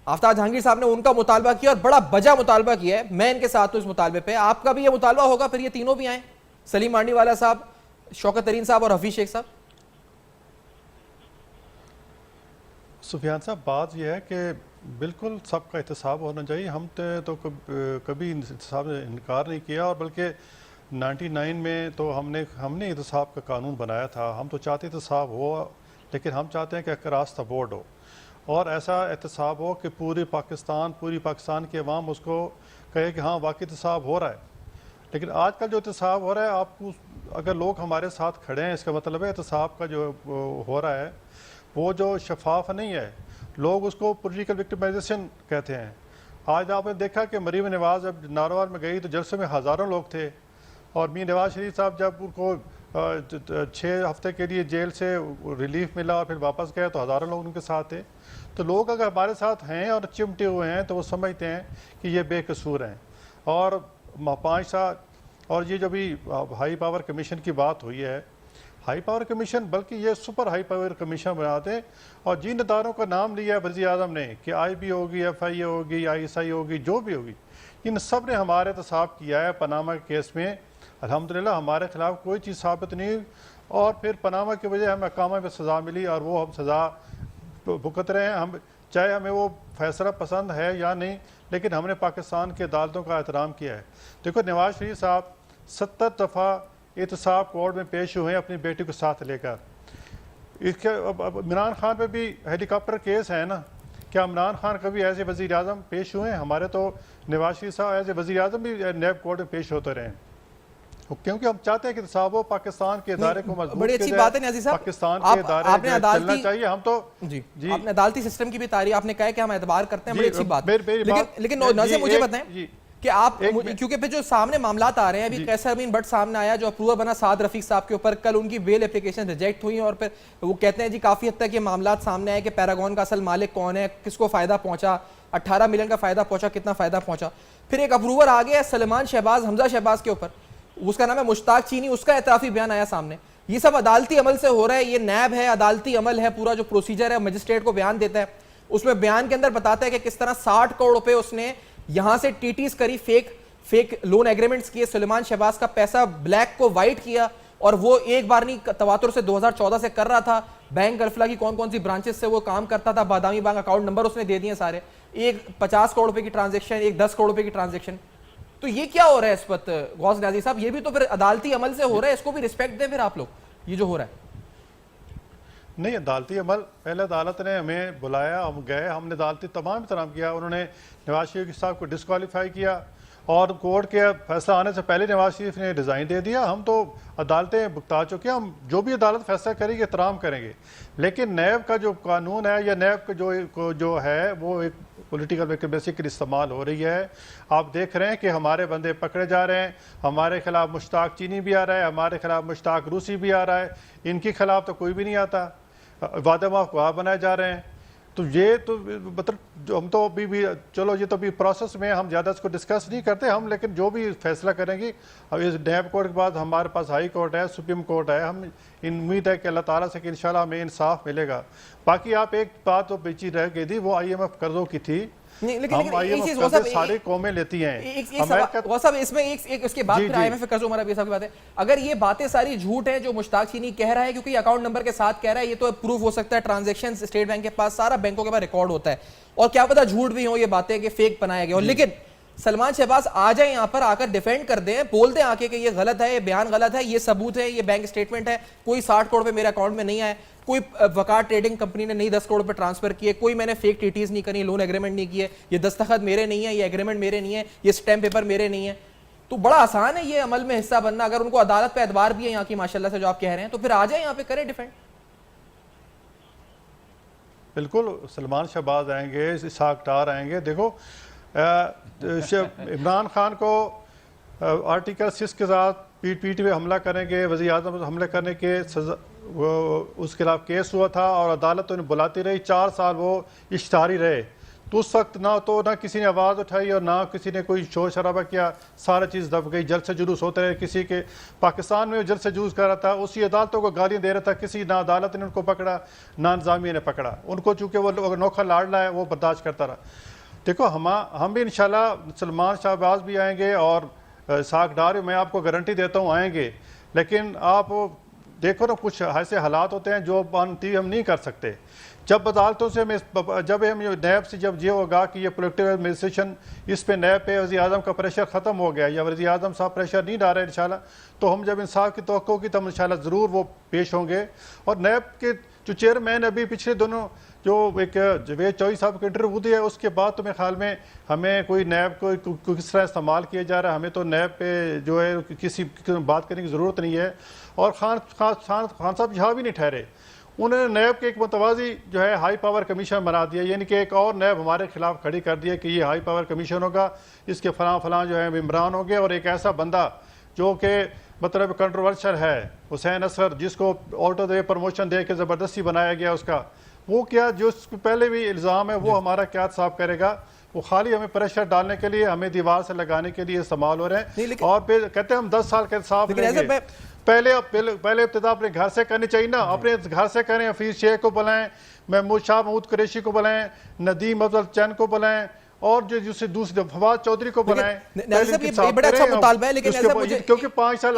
आफ्ताब जहांगीर साहब ने उनका मुतालबा किया और बड़ा बजा मुतालबा किया है। मैं इनके साथ हूं इस मुतालबे पे, आपका भी ये मुतालबा होगा फिर ये तीनों भी आए, सलीम मांडीवाला साहब, शौकत तरीन साहब और हफीज शेख साहब। सुफियान साहब, बात यह है कि बिल्कुल सबका एहतसाब होना चाहिए। हम तो कभी एहतसाब से इनकार नहीं किया, और बल्कि 99 में तो हमने एहतसाब का कानून बनाया था। हम तो चाहते एहतसाब हो, लेकिन हम चाहते हैं कि अक्रॉस द बोर्ड हो, और ऐसा एहतसाब हो कि पूरी पाकिस्तान की अवाम उसको कहे कि हाँ वाकई एहतसाब हो रहा है। लेकिन आजकल जो एहतसाब हो रहा है, आपको अगर लोग हमारे साथ खड़े हैं, इसका मतलब है एहतसाब का जो हो रहा है वो जो शफाफ नहीं है, लोग उसको पॉलिटिकल विक्टिमाइजेशन कहते हैं। आज आपने देखा कि मरीम नवाज़ जब नारोवाल में गई तो जलसे में हज़ारों लोग थे, और मीर नवाज शरीफ साहब जब उनको 6 हफ्ते के लिए जेल से रिलीफ मिला और फिर वापस गए तो हज़ारों लोग उनके साथ थे। तो लोग अगर हमारे साथ हैं और चिमटे हुए हैं तो वो समझते हैं कि ये बेकसूर हैं। और 5 साल, और ये जो भी हाई पावर कमीशन की बात हुई है, हाई पावर कमीशन बल्कि ये सुपर हाई पावर कमीशन बना दें, और जिन इदारों का नाम लिया है वज़ीर आज़म ने कि IB होगी, FIA होगी, ISI होगी, जो भी होगी, इन सब ने हमारे एहतसाब किया है पनामा के केस में। अल्हम्दुलिल्लाह हमारे खिलाफ कोई चीज़ साबित नहीं हुई, और फिर पनामा की वजह हमें अकामा में सज़ा मिली, और वो हम सज़ा भुगत रहे हैं। हम चाहे हमें वो फैसला पसंद है या नहीं, लेकिन हमने पाकिस्तान की अदालतों का एहतराम किया है। देखो नवाज शरीफ साहब 70 दफ़ा एहतसाब कोर्ट में पेश हुए हैं अपनी बेटी को साथ लेकर। इसके अब इमरान खान पे भी हेलीकॉप्टर केस है ना, क्या इमरान खान कभी ऐसे वज़ीर आज़म पेश हुए हैं? हमारे तो नवाज शरीफ साहब ऐसे वज़ीर आज़म भी नैब कोर्ट में पेश होते रहे, क्योंकि हम चाहते हैं कि साहब पाकिस्तान के इदारे को मजबूत बड़ी अच्छी बात है न्याज़ी साहब, पाकिस्तान के इदारे आपने चलना चाहिए। हम तो जी आपने अदालती सिस्टम की भी तारीफ आपने कहा कि हम एतबार करते हैं, बड़ी अच्छी बात। लेकिन नाज़िम मुझे बताएं कि आप, क्योंकि फिर जो सामने मामलात आ रहे हैं, अभी कैसर अमीन भट्ट सामने आया जो अप्रूवर बना साद रफीक साहब के ऊपर, कल उनकी बेल एप्लीकेशन रिजेक्ट हुई, और फिर वो कहते हैं जी काफ़ी हद तक ये मामलात सामने आए कि पैरागॉन का असल मालिक कौन है, किसको फ़ायदा पहुंचा, 18 मिलियन का फ़ायदा पहुंचा, कितना फ़ायदा पहुंचा। फिर एक अप्रूवर आ गया सलमान शहबाज, हमजा शहबाज के ऊपर, उसका नाम है मुश्ताक चीनी, उसका एतराफ़ी बयान आया सामने। ये सब अदालती अमल से हो रहा है, ये नैब है, अदालती अमल है, पूरा जो प्रोसीजर है मजिस्ट्रेट को बयान देता है, उसमें बयान के अंदर बताता है कि किस तरह 60 करोड़ रुपए उसने यहां से टीटीज करी, फेक लोन एग्रीमेंट्स किए, सुलेमान शहबाज का पैसा ब्लैक को व्हाइट किया, और वो एक बार नहीं तवातुर से 2014 से कर रहा था। बैंक गल्फला की कौन कौन सी ब्रांचेस से वो काम करता था, बादामी बैंक अकाउंट नंबर उसने दे दिए सारे, एक 50 करोड़ रुपए की ट्रांजेक्शन, एक 10 करोड़ रुपए की ट्रांजेक्शन। तो ये क्या हो रहा है इस वक्त गौस न्याज़ी साहब? ये भी तो फिर अदालती अमल से हो रहा है, इसको भी रिस्पेक्ट दें फिर आप लोग, ये जो हो रहा है। नहीं, अदालती अमल, पहले अदालत ने हमें बुलाया, हम गए, हमने अदालती तमाम एहतराम किया। उन्होंने नवाज शरीफ साहब को डिस्क्वालीफाई किया, और कोर्ट के फैसला आने से पहले नवाज शरीफ ने रिज़ाइन दे दिया। हम तो अदालतें भुगता चुके हैं, हम जो भी अदालत फैसला करेगी एहतराम करेंगे। लेकिन नैब का जो कानून है या नैब का जो है वो एक पॉलिटिकल वेकेबेसी के लिए इस्तेमाल हो रही है। आप देख रहे हैं कि हमारे बंदे पकड़े जा रहे हैं, हमारे खिलाफ मुश्ताक चीनी भी आ रहा है, हमारे खिलाफ मुश्ताक रूसी भी आ रहा है, इनके खिलाफ तो कोई भी नहीं आता, वादे माफ़ बनाए जा रहे हैं। तो ये तो मतलब जो हम तो अभी भी चलो ये तो अभी प्रोसेस में, हम ज़्यादा इसको डिस्कस नहीं करते हम, लेकिन जो भी फैसला करेंगे, अब इस नैब कोर्ट के बाद हमारे पास हाई कोर्ट है, सुप्रीम कोर्ट है, हम उम्मीद है कि अल्लाह ताला से कि इंशाल्लाह हमें इंसाफ मिलेगा। बाकी आप एक बात तो बेची रह गई थी, वो IMF कर्जों की थी। लेकिन सारी कौमें लेती हैं। इसके बाद फिर IMF कर्ज उमर अभी बात है, अगर ये बातें सारी झूठ है जो मुश्ताक चीनी कह रहा है, क्योंकि अकाउंट नंबर के साथ कह रहा है, ये तो प्रूफ हो सकता है, ट्रांजैक्शन स्टेट बैंक के पास, सारा बैंकों के पास रिकॉर्ड होता है, और क्या पता झूठ भी हो ये बातें कि फेक बनाया गया हो। लेकिन सलमान शहबाज आ जाए यहाँ पर, आकर डिफेंड कर दें, बोल दें आके कि ये गलत है, ये बयान गलत है, ये सबूत है, ये बैंक स्टेटमेंट है, कोई 60 करोड़ पे मेरे अकाउंट में नहीं आया, कोई वकार ट्रेडिंग कंपनी ने नहीं 10 करोड़ पे ट्रांसफर किए, कोई मैंने फेक टीटीज नहीं करी, लोन एग्रीमेंट नहीं किए, ये दस्तखत मेरे नहीं है, ये एग्रीमेंट मेरे नहीं है, ये स्टैम्प पेपर मेरे नहीं है। तो बड़ा आसान है ये अमल में हिस्सा बनना। अगर उनको अदालत पे एतबार भी है यहाँ की माशाल्लाह से जो आप कह रहे हैं, तो फिर आ जाए यहाँ पे करें डिफेंड। बिल्कुल, सलमान शहबाज आएंगे, इसहाक डार आएंगे। देखो इमरान खान को आर्टिकल 6 के साथ पीठ पे हमला करेंगे, वज़ीर आज़म पर हमले करने के उसके खिलाफ केस हुआ था, और अदालत उन्हें बुलाती रही, 4 साल वो इश्तारी रहे। तो उस वक्त ना किसी ने आवाज़ उठाई और ना किसी ने कोई शोर शराबा किया, सारा चीज़ दब गई। जलसे जुलूस होते रहे, किसी के पाकिस्तान में जलसे जुलूस कर रहा था, उसी अदालतों को गालियाँ दे रहा था, किसी ना अदालत ने उनको पकड़ा ना इंतज़ामिया ने पकड़ा उनको, चूँकि वो अनोखा लाडला है, वो बर्दाश्त करता रहा। देखो हम भी इंशाल्लाह सलमान शहबाज भी आएंगे और साख डार, मैं आपको गारंटी देता हूँ आएंगे। लेकिन आप देखो ना, कुछ ऐसे हालात होते हैं जो हम नहीं कर सकते। जब अदालतों से जब हम नैब से जब ये होगा कि ये पोलिटिकल एडमिनिस्ट्रेशन, इस पे नैब पे वज़ीर आज़म का प्रेशर ख़त्म हो गया, या वज़ीर आज़म साहब प्रेशर नहीं डाल रहे इंशाल्लाह, तो हम जब इंसाफ की तवक्को की तब इंशाल्लाह ज़रूर वो पेश होंगे। और नैब के जो चेयरमैन अभी पिछले दोनों जो एक जवेद चौधरी साहब का इंटरव्यू दिया है, उसके बाद तो मेरे ख्याल में हमें कोई नैब को किस तरह इस्तेमाल किया जा रहा है, हमें तो नैब पे जो है किसी बात करने की ज़रूरत नहीं है। और खान साहब यहाँ भी नहीं ठहरे, उन्होंने नैब के एक मुतवाज़ी जो है हाई पावर कमीशन बना दिया, यानी कि एक और नैब हमारे खिलाफ खड़ी कर दिया कि ये हाई पावर कमीशन होगा, इसके फलां जो है मेम्बरान होंगे, और एक ऐसा बंदा जो कि मतलब कंट्रोवर्शियल है, हुसैन असगर, जिसको ऑटो दे प्रमोशन दे के ज़बरदस्ती बनाया गया उसका, वो क्या जो पहले भी इल्ज़ाम है वो हमारा क्या साफ करेगा? वो खाली हमें प्रेशर डालने के लिए, हमें दीवार से लगाने के लिए इस्तेमाल हो रहे हैं। और फिर कहते हैं हम 10 साल के साफ लेंगे। पहले इब्तिदा अपने घर से करनी चाहिए ना, अपने घर से करें। हफीज शेख को बुलाएं, महमूद शाह महमूद कुरैशी को बुलाएं, नदीम अफजल चंद को बुलाएं, और जो जिससे दूसरे फवाद चौधरी को बुलाएं। बड़ा अच्छा मुतालबा है, लेकिन क्योंकि 5 साल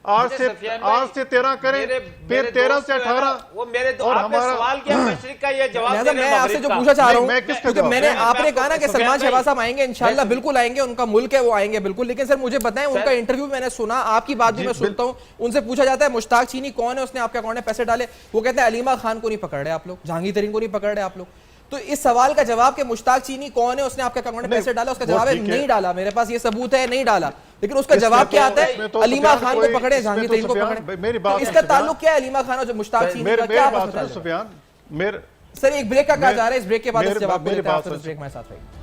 8 से 13 करें, फिर 13 से 18। वो मेरे और हमारा सवाल क्या मशरिक का ये जवाब मैं आपसे जो पूछना चाह रहा हूं, मैंने आपने कहा ना कि सलमान शहबाज साहब आएंगे, इंशाल्लाह बिल्कुल आएंगे, उनका मुल्क है वो आएंगे बिल्कुल। लेकिन सर मुझे बताएं, उनका इंटरव्यू मैंने सुना, आपकी बात भी मैं सुनता हूं, उनसे पूछा जाता है मुश्ताक चीनी कौन है, उसने आपके अकाउंट में पैसे डाले, वो कहते हैं अलीमा खान को नहीं पकड़ रहे आप लोग, जहांगीर तरीन को नहीं पकड़ रहे आप लोग। तो इस सवाल का जवाब कि मुश्ताक चीनी कौन है, उसने आपके अकाउंट में पैसे डाला, उसका जवाब है नहीं डाला, मेरे पास ये सबूत है नहीं डाला। लेकिन उसका जवाब क्या आता है? अलीमा खान को पकड़े, जहांगीर तरीन को पकड़े। तो इसका ताल्लुक क्या है अलीमा खान और जो मुश्ताक चीनी का? क्या सर एक ब्रेक का कहा जा रहा है, इस ब्रेक के बाद जवाब ब्रेक में साथ रहेगी।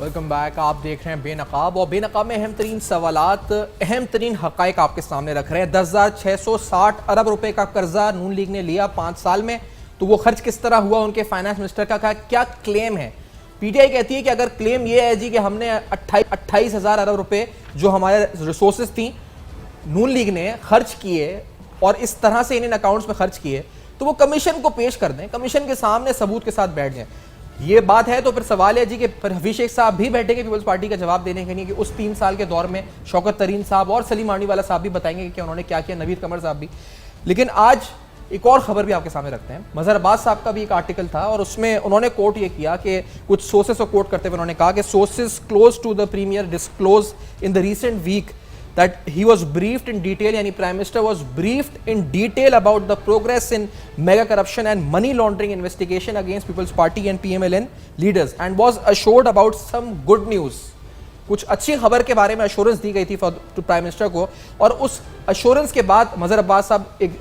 Welcome back. आप देख रहे हैं बेनकाब, और बेनकाब में अहम तरीन सवालात, अहम तरीन हक़ाइक़ आपके सामने रख रहे हैं। 10,660 अरब रुपए का कर्जा नून लीग ने लिया 5 साल में, तो वो खर्च किस तरह हुआ? उनके फाइनेंस मिनिस्टर का क्या क्लेम है? पीटीआई कहती है कि अगर क्लेम ये है जी कि हमने 28,000 अरब रुपए जो हमारे रिसोर्सेज थी नून लीग ने खर्च किए और इस तरह से इन अकाउंट्स में खर्च किए, तो वो कमीशन को पेश कर दें, कमीशन के सामने सबूत के साथ बैठ जाएं। ये बात है तो फिर सवाल है जी कि हफीज शेख साहब भी बैठेंगे पीपल्स पार्टी का जवाब देने के लिए कि उस 3 साल के दौर में शौकत तरीन साहब और सलीम आर्नीवाला साहब भी बताएंगे कि उन्होंने क्या किया, नवीद कमर साहब भी। लेकिन आज एक और खबर भी आपके सामने रखते हैं। मजहर अब्बास साहब का भी एक आर्टिकल था और उसमें उन्होंने कोट ये किया कि कुछ सोर्सेस को कोट करते हुए उन्होंने कहा कि sources close to the premier disclose in the recent week that he was briefed in detail, yani Prime Minister was briefed in detail about the progress in mega corruption and money laundering investigation against People's Party and PMLN leaders and was assured about some good news. कुछ अच्छी खबर के बारे में assurance दी गई थी to prime minister को, और उस अश्योरेंस के बाद मजहर अब्बास साहब एक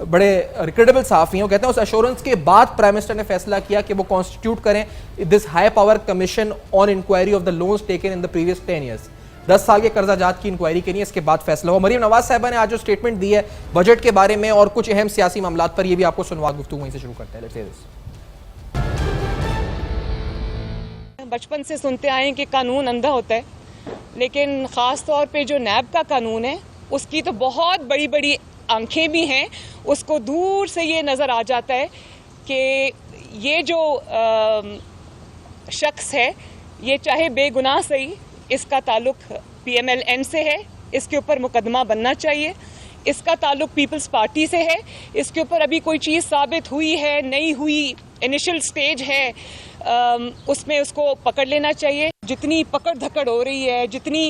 बड़े क्रेडिबल सहाफ़ी हैं, वो कहते हैं उस अश्योरेंस के बाद प्राइम मिनिस्टर ने फैसला किया कि वो कॉन्स्टिट्यूट करें this high power commission on inquiry of the loans taken in the previous 10 years। 10 साल के कर्जा जात की इंक्वायरी के लिए इसके बाद फैसला हुआ। मरीम नवाज साहबा ने आज जो स्टेटमेंट दी है बजट के बारे में और कुछ अहम सियासी मामलात पर, ये भी आपको सुनवा, गुफ्तगू वहीं से शुरू करते हैं। Let's say this. बचपन से सुनते आए हैं कि कानून अंधा होता है, लेकिन ख़ास तौर पे जो नैब का कानून है उसकी तो बहुत बड़ी बड़ी आंखें भी हैं। उसको दूर से ये नज़र आ जाता है कि ये जो शख्स है ये चाहे बेगुनाह सही, इसका ताल्लुक PMLN से है, इसके ऊपर मुकदमा बनना चाहिए। इसका ताल्लुक पीपल्स पार्टी से है, इसके ऊपर अभी कोई चीज़ साबित हुई है नहीं हुई, इनिशियल स्टेज है, उसमें उसको पकड़ लेना चाहिए। जितनी पकड़ धकड़ हो रही है, जितनी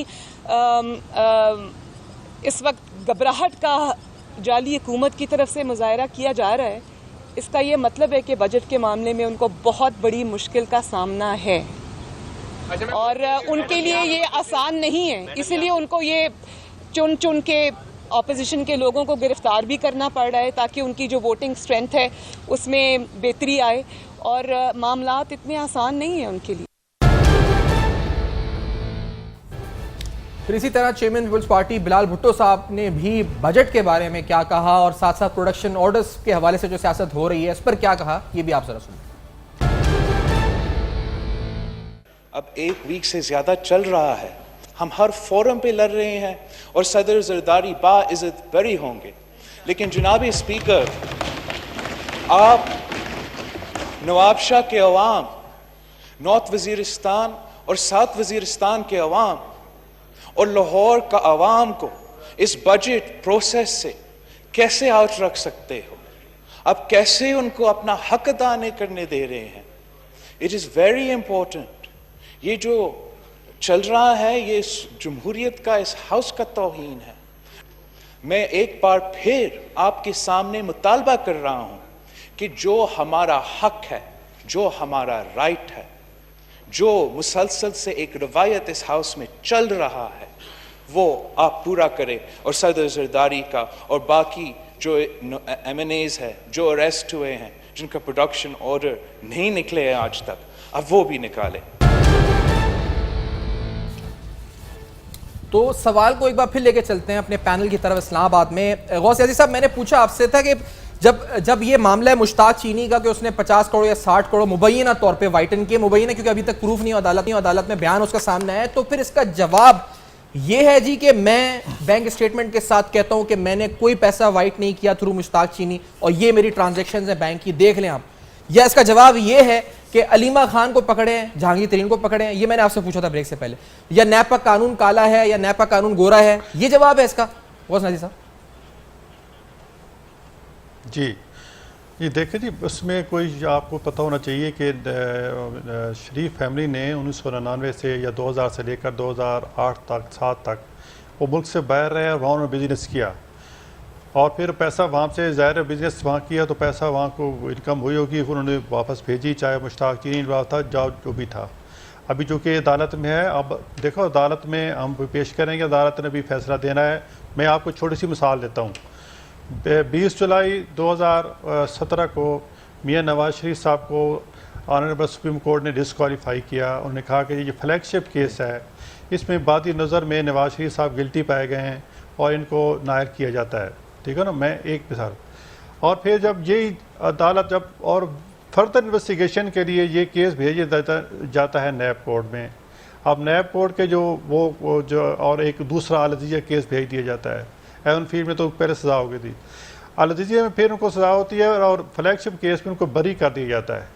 इस वक्त घबराहट का जाली हुकूमत की तरफ से मुजाहरा किया जा रहा है, इसका ये मतलब है कि बजट के मामले में उनको बहुत बड़ी मुश्किल का सामना है और उनके लिए ये आसान नहीं है। इसलिए उनको ये चुन चुन के ऑपोजिशन के लोगों को गिरफ्तार भी करना पड़ रहा है ताकि उनकी जो वोटिंग स्ट्रेंथ है उसमें बेहतरी आए, और मामलात इतने आसान नहीं है उनके लिए। फिर इसी तरह चेयरमैन पीपल्स पार्टी बिलाल भुट्टो साहब ने भी बजट के बारे में क्या कहा और साथ साथ प्रोडक्शन ऑर्डर्स के हवाले से जो सियासत हो रही है इस पर क्या कहा, ये भी आप जरा सुनिए। अब 1 वीक से ज़्यादा चल रहा है, हम हर फोरम पे लड़ रहे हैं और सदर ज़रदारी बाइज़्ज़त बरी होंगे, लेकिन जनाब स्पीकर, आप नवाबशाह के अवाम, नॉर्थ वज़ीरिस्तान और साउथ वज़ीरिस्तान के अवाम और लाहौर का अवाम को इस बजट प्रोसेस से कैसे आउट रख सकते हो? आप कैसे उनको अपना हक अदा नहीं करने दे रहे हैं? It is very important. ये जो चल रहा है ये इस जमहूरियत का, इस हाउस का तौहीन है। मैं एक बार फिर आपके सामने मुतालबा कर रहा हूं कि जो हमारा हक है, जो हमारा राइट है, जो मुसलसल से एक रवायत इस हाउस में चल रहा है, वो आप पूरा करें। और सदर जरदारी का और बाकी जो MNAs है जो अरेस्ट हुए हैं, जिनका प्रोडक्शन ऑर्डर नहीं निकले हैं आज तक, अब वो भी निकालें। तो सवाल को एक बार फिर लेके चलते हैं अपने पैनल की तरफ इस्लामाबाद में। गौस याज़ी साहब, मैंने पूछा आपसे था कि जब ये मामला है मुश्ताक चीनी का कि उसने 50 करोड़ या 60 करोड़ मुबैना तौर पे वाइटन किए, मुबैना क्योंकि अभी तक प्रूफ नहीं अदालत में बयान उसका सामने आया, तो फिर इसका जवाब ये है जी कि मैं बैंक स्टेटमेंट के साथ कहता हूं कि मैंने कोई पैसा वाइट नहीं किया थ्रू मुश्ताक चीनी और ये मेरी ट्रांजैक्शंस है बैंक की, देख लें आप। या इसका जवाब ये है कि अलीमा खान को पकड़े हैं, जहांगीर तरीन को पकड़े हैं, ये मैंने आपसे पूछा था ब्रेक से पहले, या नैब का कानून काला है या नैब का कानून गोरा है, ये जवाब है इसका? गौस नाज़ी साहब जी, ये देखें जी, उसमें कोई आपको पता होना चाहिए कि शरीफ फैमिली ने 1999 से या 2000 से लेकर 2008 तक 7 तक वो मुल्क से बाहर रहे और वहाँ उन्होंने बिजनेस किया और फिर पैसा वहाँ से ज़ाहिर बिजनेस वहाँ किया तो पैसा वहाँ को इनकम हुई होगी, फिर उन्होंने वापस भेजी, चाहे मुश्ताक चीनी था जो भी था। अभी जो कि अदालत में है, अब देखो अदालत में हम पेश करेंगे, अदालत ने भी फैसला देना है। मैं आपको छोटी सी मिसाल देता हूँ। 20 जुलाई 2017 को मियां नवाज शरीफ साहब को ऑनरेबल सुप्रीम कोर्ट ने डिसक्वालीफाई किया। उन्होंने कहा कि ये फ्लैगशिप केस है, इसमें बादी नज़र में नवाज शरीफ साहब गिल्टी पाए गए हैं और इनको नायर किया जाता है, ठीक है ना। मैं एक मिसाल, और फिर जब यही अदालत जब और फर्दर इन्वेस्टिगेशन के लिए ये केस भेजा जाता है नैब कोर्ट में, अब नैब कोर्ट के वो जो और एक दूसरा अल-अज़ीज़िया केस भेज दिया जाता है। एवन फील्ड में तो पहले सज़ा हो गई थी, अल-अज़ीज़िया में फिर उनको सज़ा होती है और फ्लैगशिप केस में उनको बरी कर दिया जाता है।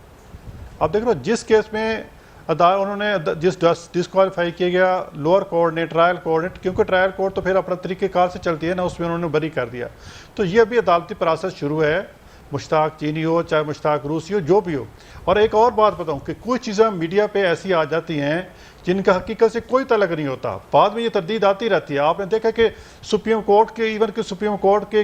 अब देख लो, जिस केस में उन्होंने डिसक्वालीफाई किया गया लोअर कोर्ट ने, ट्रायल कोर्ट ने, क्योंकि ट्रायल कोर्ट तो फिर अपना तरीक़ेकार से चलती है ना, उसमें उन्होंने बरी कर दिया। तो ये अभी अदालती प्रोसेस शुरू है, मुश्ताक चीनी हो चाहे मुश्ताक रूसी हो, जो भी हो। और एक और बात बताऊं कि कुछ चीज़ें मीडिया पे ऐसी आ जाती हैं जिनका हकीकत से कोई तलक नहीं होता, बाद में ये तरदीद आती रहती है। आपने देखा कि सुप्रीम कोर्ट के सुप्रीम कोर्ट के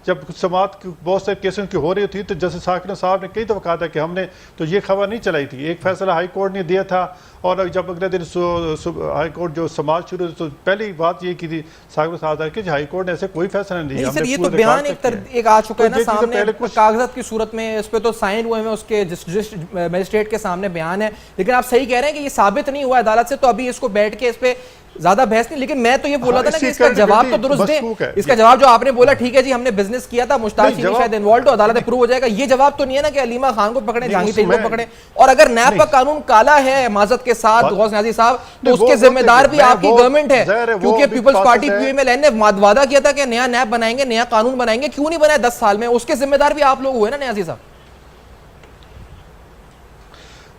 जब समात बहुत से केसों की हो रही थी तो जस्टिस साकिन साहब ने कई दफ़ा कहा था कि हमने तो ये खबर नहीं चलाई थी। एक फैसला हाई कोर्ट ने दिया था और जब अगले दिन हाई कोर्ट जो समाज शुरू तो पहली बात ये की थी साकिन साहब की हाई कोर्ट ने ऐसे कोई फैसला नहीं दिया। ये तो बयान एक आ चुका है ना सामने कागजात की सूरत में, इस पर तो साइन हुए हैं, उसके मजिस्ट्रेट के सामने बयान है। लेकिन आप सही कह रहे हैं कि ये साबित नहीं हुआ अदालत से, तो अभी इसको बैठ के इस पे ज्यादा बहस नहीं। लेकिन मैं तो ये बोला था ना कि इसका जवाब तो दुरुस्त दे। इसका जवाब जो आपने बोला, ठीक है जी हमने बिजनेस किया था, मुश्ताक चीनी शायद इन्वॉल्व, तो अदालत में प्रूव हो जाएगा। ये जवाब तो नहीं है ना कि अलीमा खान को पकड़े, जहांगीर तरीन को पकड़े। और अगर नैब का कानून काला है माजरत के साथ गौस नाज़ी साहब, तो उसके जिम्मेदार भी आपकी गवर्नमेंट है, क्योंकि पीपल्स पार्टी PMLN ने वादा किया था कि नया नैब बनाएंगे, नया कानून बनाएंगे, क्यों नहीं बनाया 10 साल में? उसके जिम्मेदार भी आप लोग हुए ना नाज़ी साहब।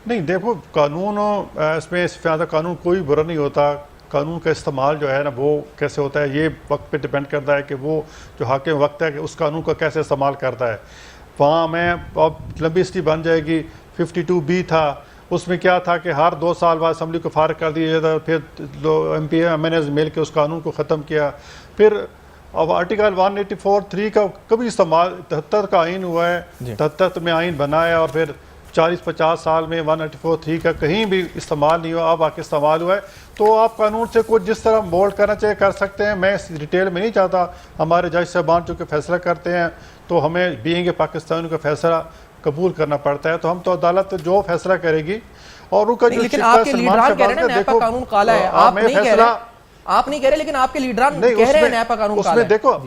नहीं देखो, कानून इसमें ज़्यादा कानून कोई बुरा नहीं होता। कानून का इस्तेमाल जो है ना वो कैसे होता है ये वक्त पे डिपेंड करता है कि वो जो हाकिम वक्त है कि उस कानून का कैसे इस्तेमाल करता है। वहाँ में अब लंबी हिस्ट्री बन जाएगी। 52B था, उसमें क्या था कि हर 2 साल बाद असम्बली को फारिग कर दिया जाता, फिर MP MNAs मिल के उस कानून को ख़त्म किया। फिर अब आर्टिकल 184(3) का कभी इस्तेमाल 73 का आइन हुआ है, 73 में आइन बनाया और फिर 40-50 साल में 184(3) का कहीं भी इस्तेमाल नहीं हुआ, अब आके इस्तेमाल हुआ है। तो आप कानून से कुछ जिस तरह मोल्ड करना चाहिए कर सकते हैं। मैं इस डिटेल में नहीं चाहता, हमारे जज साहबान जो कि फैसला करते हैं तो हमें बीइंग पाकिस्तान का फैसला कबूल करना पड़ता है। तो हम तो अदालत जो फैसला करेगी और उनका जो लेकिन आपके लीडरान कह रहे हैं नैब का कानून काला है, आप नहीं कह रहे, आप नहीं कह रहे, लेकिन आपके लीडरान कह रहे हैं नैब का कानून काला है। देखो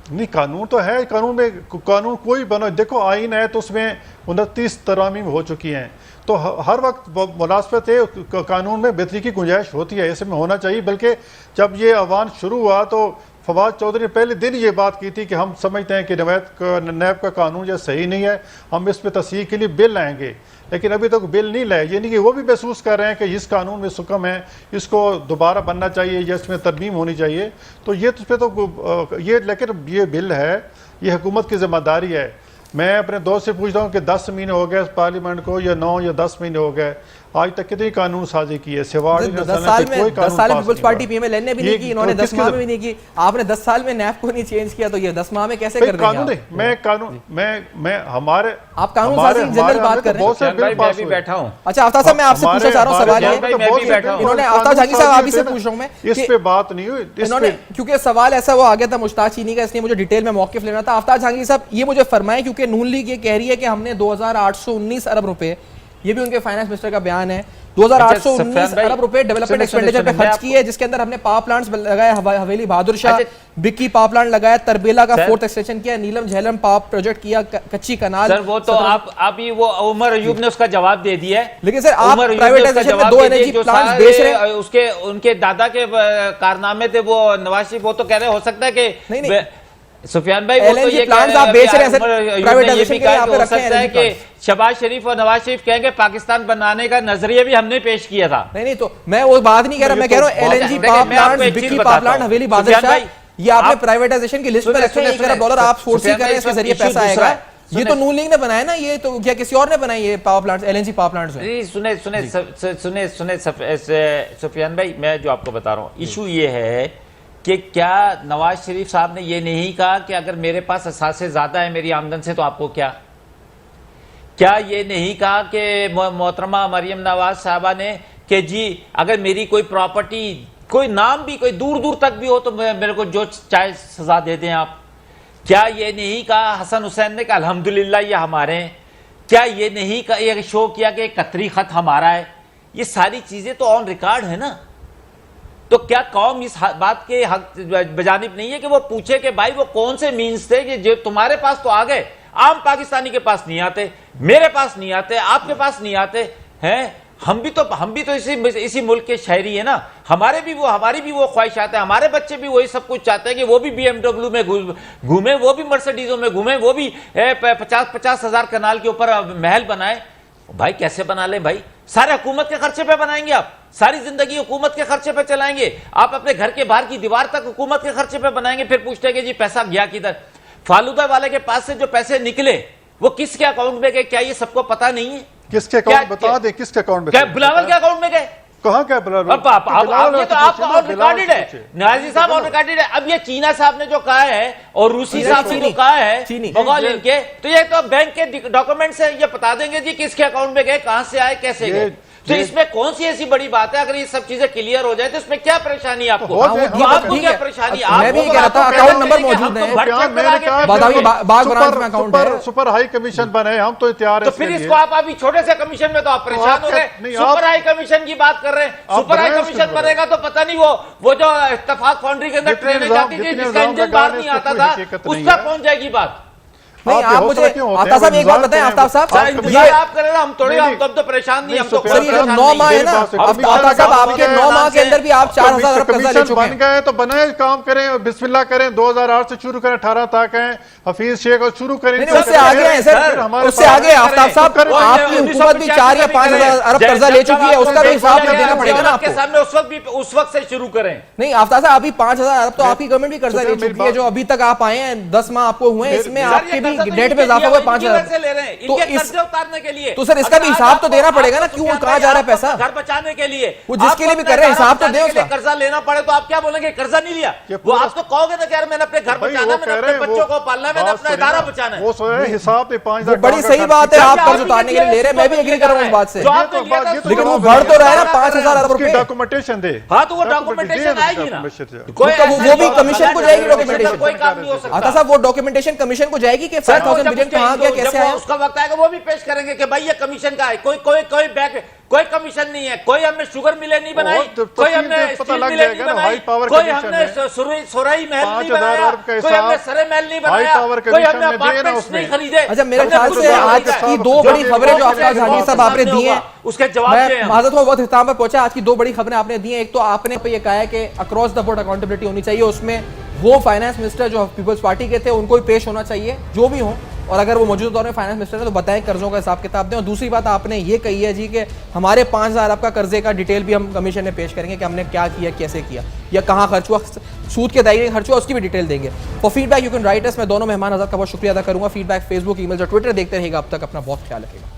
नहीं, कानून तो है, कानून में कानून कोई बना, देखो आइन है तो उसमें 29 तरामीम हो चुकी हैं, तो हर वक्त मुनासबत है कानून में बेहतरी की गुंजाइश होती है, ऐसे में होना चाहिए। बल्कि जब ये अवान शुरू हुआ तो फवाद चौधरी ने पहले दिन ये बात की थी कि हम समझते हैं कि नैब का कानून जो सही नहीं है, हम इस पर तस्दीक के लिए बिल लाएंगे, लेकिन अभी तक बिल नहीं लाए। यानी कि वो भी महसूस कर रहे हैं कि इस कानून में सुकम है, इसको दोबारा बनना चाहिए या इसमें तरमीम होनी चाहिए। तो ये तो ये लेकिन ये बिल है, ये हुकूमत की जिम्मेदारी है। मैं अपने दोस्त से पूछता हूँ कि 10 महीने हो गए पार्लियामेंट को, या 9 या 10 महीने हो गए, आज तक कितनी कानून साजी की है? 10 साल में पीपल्स पार्टी पीएमएल ने भी नहीं की, इन्होंने 10 माह में भी नहीं की। आपने 10 साल में नैब को नहीं चेंज किया, तो ये 10 माह में कैसे कर देंगे? मैं हमारे आप कानून साजी जनरल बात कर रहे हैं। मैं भी बैठा हूं। अच्छा आफ्ताब साहब, मैं आपसे पूछना चाह रहा हूं सवाल ये, इन्होंने आफ्ताब जहांगीर साहब, आप ही से पूछ रहा हूं मैं, इस पे बात नहीं हुई इन्होंने, क्योंकि सवाल ऐसा वो आ गया था मुश्ताक चीनी का, इसलिए मुझे डिटेल में मौक़िफ़ लेना था। आफ्ताब जहांगीर साहब ये मुझे फरमाएं, क्योंकि नून लीग ये कह रही है कि हमने 2819 अरब रुपए, ये भी उनके फाइनेंस मिनिस्टर का बयान है, 2819 अरब रुपए डेवलपमेंट एक्सपेंडिचर पे खर्च किए, जिसके अंदर हमने पावर प्लांट्स लगाए, हवेली बहादुर शाह बिक्की पावर प्लांट लगाया, तरबेला का 4th एक्सटेंशन किया, नीलम झेलम पावर प्रोजेक्ट किया, कच्ची कनाल। सर वो तो आप ही वो उमर अयूब ने उसका जवाब दे दिया है। लेकिन सर आप प्राइवेटाइजेशन में 2 एनर्जी प्लांट्स बेच रहे हैं, उसके उनके दादा के कारनामे थे, वो नवाज शरीफ वो तो कह रहे हो सकता है कि नहीं सुफियान भाई, वो तो ये प्लांट्स आप बेच रहे हैं सर, प्राइवेटाइजेशन के यहाँ पे रखे हैं कि शहबाज शरीफ और नवाज शरीफ कहेंगे पाकिस्तान बनाने का नजरिया भी हमने पेश किया था। नहीं तो मैं वो बात नहीं कह रहा, मैं कह रहा हूँ LNG power plant, Bhikki power plant, Haveli Bahadur Shah, ये आपने प्राइवेटाइजेशन की लिस्ट में रखे हैं। $1 खरब आप फोर्सी कर रहे हैं, इसके जरिए पैसा आएगा। ये तो नून लीग ने बनाया ना, ये तो क्या किसी और ने बनाई ये power plants, LNG power plants? सुने सुफियान भाई, मैं जो आपको बता रहा हूँ, इशू ये है कि क्या नवाज शरीफ साहब ने ये नहीं कहा कि अगर मेरे पास असासे ज्यादा है मेरी आमदन से तो आपको क्या ये नहीं कहा कि मोहतरमा मरियम नवाज साहबा ने कि जी अगर मेरी कोई प्रॉपर्टी, कोई नाम भी कोई दूर दूर तक भी हो तो मेरे को जो चाहे सजा दे दें आप? क्या ये नहीं कहा हसन हुसैन ने कि अल्हम्दुलिल्लाह ये हमारे हैं? क्या ये नहीं कहा, ये शो किया कि कतरी खत हमारा है? ये सारी चीजें तो ऑन रिकॉर्ड है ना। तो क्या कौम इस बात के हक बजानिब नहीं है कि वो पूछे कि भाई वो कौन से मीन्स थे कि जो तुम्हारे पास तो आ गए, आम पाकिस्तानी के पास नहीं आते, मेरे पास नहीं आते, आपके पास नहीं आते हैं? हम भी तो इसी मुल्क के शहरी है ना, हमारी भी वो ख्वाहिशात है, हमारे बच्चे भी वही सब कुछ चाहते हैं कि वो भी BMW में घूमे, वो भी मर्सिडीजों में घूमे, वो भी 50 हजार कनाल के ऊपर महल बनाए। भाई कैसे बना ले भाई? सारे हुकूमत के खर्चे पे बनाएंगे आप, सारी जिंदगी हुकूमत के खर्चे पे चलाएंगे आप, अपने घर के बाहर की दीवार तक हुकूमत के खर्चे पे बनाएंगे, फिर पूछते हैं कि जी पैसा गया किधर? फालूदा वाले के पास से जो पैसे निकले वो किसके अकाउंट में गए? क्या ये सबको पता नहीं है? किसके अकाउंट बता दे, किसके अकाउंट में? क्या बिलावल के अकाउंट में गए? कहाँ क्या बिलावल? अब ये तो आपका ऑन रिकॉर्डेड है, नाजी साहब ऑन रिकॉर्डेड है। अब ये चीना साहब ने जो कहा है और रूसी साहब ने जो कहा है बगौल इनके, तो ये तो बैंक के डॉक्यूमेंट से ये बता देंगे जी किसके अकाउंट में गए, कहां से आए, कैसे गए। तो इसमें कौन सी ऐसी बड़ी बात है? अगर ये सब चीजें क्लियर हो जाए तो इसमें क्या परेशानी आपको? आपको क्या परेशानी? मैं भी कह रहा था अकाउंट नंबर मौजूद है, सुपर हाई कमीशन बने, हम तो तैयार है। तो फिर इसको आप अभी छोटे से कमीशन में तो आप परेशान हो गए, सुपर हाई कमीशन की बात कर रहे हैं। सुपर हाई कमीशन बनेगा तो पता नहीं वो जो इत्तेफाक फाउंड्री के अंदर ट्रेनें जाती थी जिसका इंजन बाहर नहीं आता था, उस तक पहुंच जाएगी बात। नहीं आप मुझे आफ्ताब साहब एक बात बताएं, आफ्ताब साहब आप कर रहे हैं, हम थोड़े, हम तो परेशान नहीं, हम तो 9 माह है ना आफ्ताब साहब, आपके 9 माह के अंदर भी आप 4000 अरब कर्जा ले चुके हैं। बन गए तो बनाए, काम करें, बिस्मिल्लाह करें, 2008 से शुरू करें, 18 तक हैं, हफीज शेख और शुरू करें। उससे आगे हैं सर, उससे आगे आफ्ताब साहब, आपकी हुकूमत भी 4 या 5000 अरब कर्जा ले चुकी है, उसका भी हिसाब देना पड़ेगा ना आपके सामने। उस वक्त से शुरू करें। नहीं आफ्ताब साहब, अभी 5000 अरब तो आपकी गवर्नमेंट भी कर्जा ले चुकी है, जो अभी तक आप आए हैं, 10 माह आपको हुए हैं, इसमें आपके भी डेट में इजाफा हुआ 5000 ले रहे हैं इनके कर्जे उतारने के लिए। तो सर इसका भी हिसाब तो देना पड़ेगा ना, क्यों कहां जा रहा है पैसा? घर बचाने के लिए, वो जिसके लिए भी कर रहे हैं हिसाब तो दे उसका। कर्जा लेना पड़े तो आप क्या बोलेंगे? कर्जा नहीं लिया, वो आप तो कहोगे ना कि यार मैंने अपने घर बचाना है, मैंने अपने बच्चों को पालना है, मैंने अपना इदारा बचाना है। वो हिसाब पे 5000 बड़ी सही बात है, आप कर्ज उतारने के लिए ले रहे हैं, मैं भी एग्री कर रहा हूं इस बात से, लेकिन वो बढ़ तो रहा है ना 5000 अरब रुपए। डॉक्यूमेंटेशन दे। हाँ तो वो डॉक्यूमेंटेशन आएगी ना, वो भी कमीशन को जाएगी डॉक्यूमेंटेशन। कोई काम नहीं हो सकता। आता साहब वो डॉक्यूमेंटेशन कमीशन को जाएगी कि 5000 मिलियन कहां गया, कैसे आया? उसका वक्त आएगा वो भी पेश करेंगे कि भाई ये कमीशन का है, कोई कमीशन नहीं है, कोई हमने शुगर मिलें नहीं बनाई, कोई हमने स्टील मिलें नहीं बनाई, कोई हमने सोराई महल नहीं बनाया, कोई हमने सरे महल नहीं बनाया, कोई हमने अपार्टमेंट्स नहीं खरीदे। अच्छा मेरे ख्याल से आज की 2 बड़ी खबरें जो आफ्ताब जहांगीर साहब आपने दी हैं, उसके जवाब माजरत में बहुत इख्तिताम पर पहुंचा। आज की 2 बड़ी खबरें आपने दी हैं, एक तो आपने ये कहा है कि अक्रॉस द बोर्ड अकाउंटेबिलिटी होनी चाहिए, उसमें वो फाइनेंस मिनिस्टर जो पीपल्स पार्टी के थे उनको भी पेश होना चाहिए, जो भी हो, और अगर वो मौजूदा दौर में फाइनेंस मिनिस्टर है तो बताएं, कर्जों का हिसाब किताब दें। और दूसरी बात आपने ये कही है जी कि हमारे 5,000 आपका कर्जे का डिटेल भी हम कमीशन में पेश करेंगे कि हमने क्या किया, कैसे किया, या कहाँ खर्च हुआ, सूद के दायरे में खर्च हुआ, उसकी भी डिटेल देंगे। For feedback you can write अस। मैं दोनों मेहमान हज़रात का बहुत शुक्रिया अदा करूँगा। फीडबैक फेसबुक, ईमेल और ट्विटर देखते रहेगा। अब तक अपना बहुत ख्याल रखिएगा।